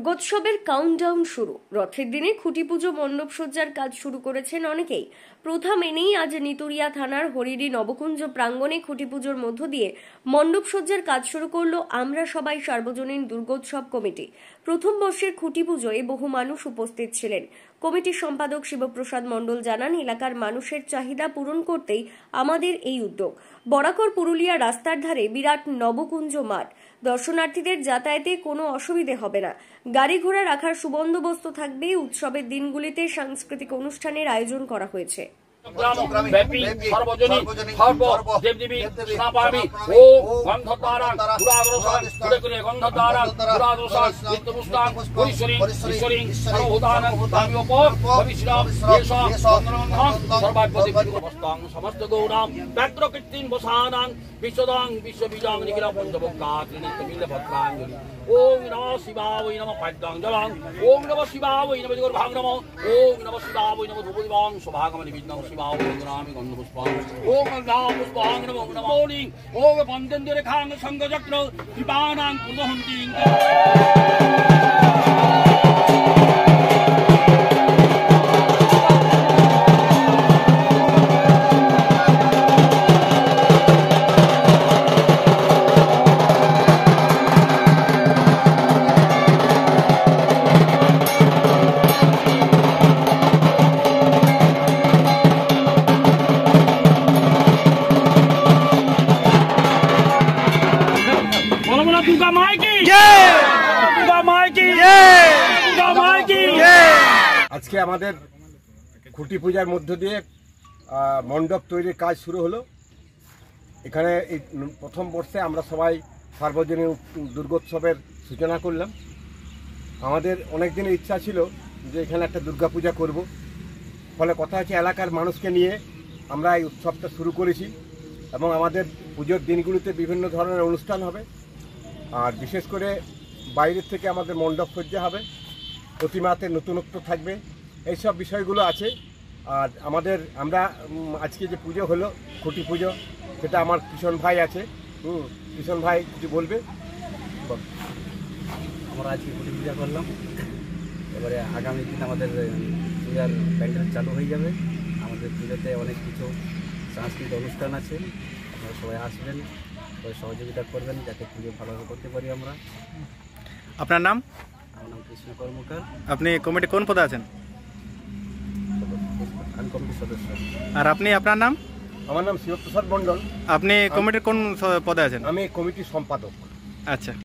দুর্গোৎসবের countdown শুরু। রথের দিনে খুঁটি পুজো মণ্ডপসজ্জার কাজ শুরু করেছেন অনেকেই। প্রথা মেনেই আজ নিতুড়িয়া থানার হরিডি নবকুঞ্জ প্রাঙ্গণে খুঁটি পুজোর মধ্য দিয়ে মণ্ডপসজ্জার কাজ শুরু করলো আমরা সবাই সার্বজনীন দুর্গোৎসব কমিটি। প্রথম বর্ষের খুঁটি পুজোয় বহু মানুষ উপস্থিত ছিলেন। কমিটির সম্পাদক শিবপ্রসাদ মণ্ডল জানান, এলাকার মানুষের চাহিদা পূরণ করতেই আমাদের এই উদ্যোগ। বরাকর পুরুলিয়া রাস্তার ধারে বিরাট নবকুঞ্জ মাঠ, দর্শনার্থীদের যাতায়াতে কোনো অসুবিধে হবে না। গাড়ি ঘোড়া রাখার সুবন্দোবস্ত থাকবে। উৎসবের দিনগুলিতে সাংস্কৃতিক অনুষ্ঠানের আয়োজন করা হয়েছে। সমস্ত গৌরাম ব্যক্তকৃত্রিম বসানাং বিশ্বদং বিশ্ববীজং নিখিল পঞ্চভোগাত্রিনিত্যমিল ভদ্রাঞ্জলি। ওম নমঃ শিবায় নমঃ পাদ্যাঞ্জলং। ওম নমঃ শিবায় নমঃ জগর্ভাং নমঃ। ওম নমঃ শিবায় নমঃ ধূপদীপং শোভাগমনি বিঘ্নং শিবায় নমামি গন্ধপুষ্পং। ওম গন্ধাপুষ্পং নমঃ নমঃ। ওম বন্দেন্দ্র রেখাং সংগচক্র কৃপানাং পুরহন্তি। दुर्गा माई की जय, दुर्गा माई की जय, दुर्गा माई की जय। আজকে আমাদের খুঁটি পূজার মধ্য দিয়ে মণ্ডপ তৈরির কাজ শুরু হলো। এখানে এই প্রথম বর্ষে আমরা সবাই সার্বজনীন দুর্গোৎসবের সূচনা করলাম। আমাদের অনেক দিনের ইচ্ছা ছিল যে এখানে একটা দুর্গা পূজা করব। ফলে কথা হচ্ছে এলাকার মানুষকে নিয়ে আমরা এই উৎসবটা শুরু করেছি এবং আমাদের পুজোর দিনগুলিতে বিভিন্ন ধরনের অনুষ্ঠান হবে। আর বিশেষ করে বাইরের থেকে আমাদের মণ্ডপ সজ্জা হবে, প্রতিমাতে নতুনত্ব থাকবে, এইসব বিষয়গুলো আছে। আর আমরা আজকে যে পুজো হলো খুঁটি পুজো, সেটা আমার কিষণ ভাই আছে। কিষণ ভাই কিছু বলবে। আমরা আজকে খুঁটি পূজা করলাম। এবারে আগামী দিন আমাদের পূজার প্যান্ডেল চালু হয়ে যাবে। আমাদের পুজোতে অনেক কিছু সাংস্কৃতিক অনুষ্ঠান আছে, আপনারা সবাই আসবেন, সহযোগিতা করবেন যাতে পুজো ভালোভাবে করতে পারি আমরা। আপনার নাম? আমার নাম কৃষ্ণ কর্মকার। আপনি কমিটি কোন পদে আছেন? আমি কমিটির সদস্য। আর আপনি, আপনার নাম? আমার নাম শিবপ্রসাদ মণ্ডল। আপনি কমিটির কোন পদে আছেন? আমি কমিটির সম্পাদক। আচ্ছা।